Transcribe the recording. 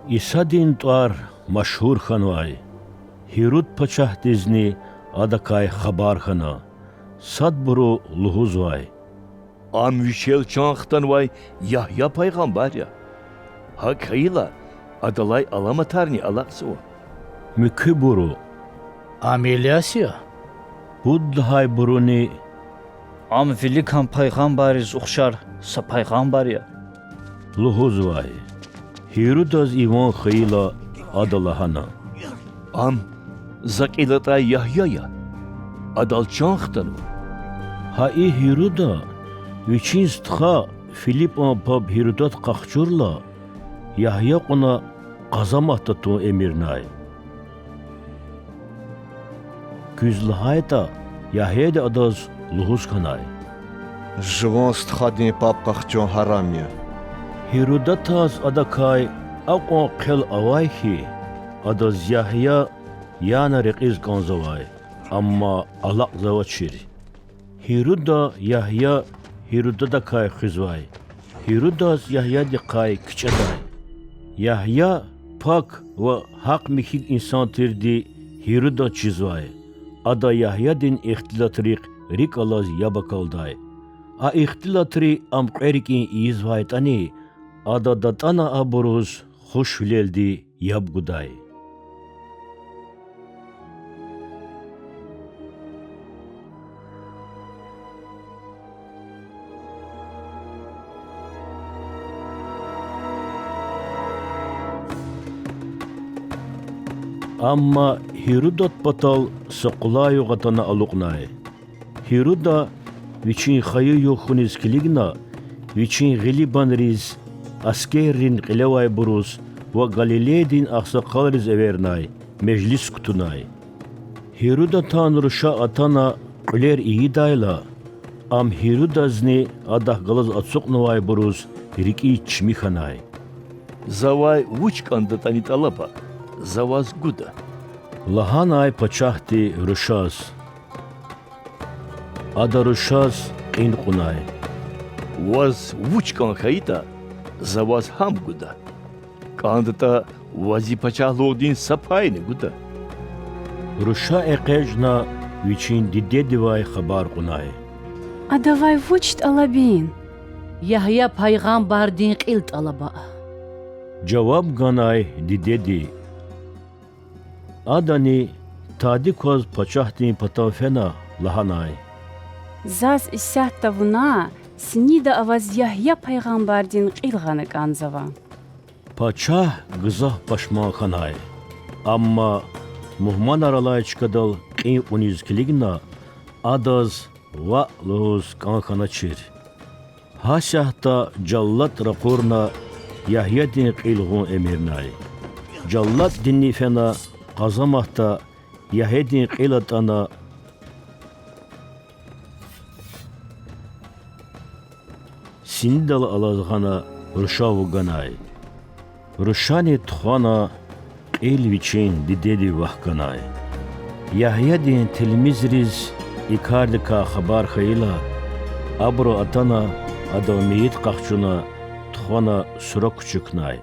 İsadin tuar maşhur xanvay. Hirut paçah dizni adakay xabar xana. Sadburu luhuz vay. Am Vişel çanxtan vay Yahya peygamber ya. Hakayla adalay alamatarni alaksı o. Müküburu. Ameliyasya. Budhay buruni Am filikan peygamberiz uxşar sa peygamber ya. luhuz vay. Hirudaz ivan xeyla adalahana. Am zakilata Yahya ya. Adal çanxtan o. Hai Hiruda viçin stxa Filip pab Hirudat qaxçurla Yahya qona qazamahta tu emirnay. Küzlahayta Yahya de adaz luhuz kanay. Живон стхадин папкахчон харамия. Hirudataz adakay aqo qil awayhi adaz Yahya yana reqiz kanzavay amma alaq zavachiri. Hiruda Yahya Hiruda da kay xizvay. Hirudaz Yahya de kay küçaday. Yahya pak ve hak mihik insan tirdi Hiruda çizvay. Ada Yahya din ihtilatrik rik alaz yabakalday. A ihtilatri am qerikin izvay tani ada datana aburuz hoş hileldi yabguday. Amma Hirudat batal saqulayo gatana aluqnay. Hiruda viçin xayyo xunis kiligna viçin giliban riz askerin qilaway burus ve Galiledin aqsaqalriz evernay meclis kutunay. Hiruda tanrışa atana qler iyi dayla am Hirudazni adah galaz atsuqnavay burus riki çmixanay. Zavay vuç kandatani talapa. Zavaz guda. Lahanay paçahti Ruşaz. Ada Ruşaz qinqunay. Vaz vuç kan khayta. Zavaz ham guda. Kandata vazi paçahlodin sapayni guda. Ruşa eqejna viçin didde divay xabar qunay. А давай вучт алабин. Yahya peygamber din qilt alaba. Cevap ganay didedi. Adani tadikoz paçahtin patafena lahanay. Заз исятта вуна снида аваз Яхья пайғамбардин қилғаны канзава. Paçah gızah paşmanxanay. Amma muhman aralay çıkadal qin unizkiligna adaz va luz kanxana çir. Haşahta callat raporna Yahya din qilğun emirnay. Callat dinni fena qazamahta Yahya din qilatana Sindal alazğana Ruşavu ganay. Ruşani txana ilviçin didedi vahkanay. Yahya din tilmizriz ikardika xabar xeyla abro atana adamiyet qaxçuna txana sura küçüknay.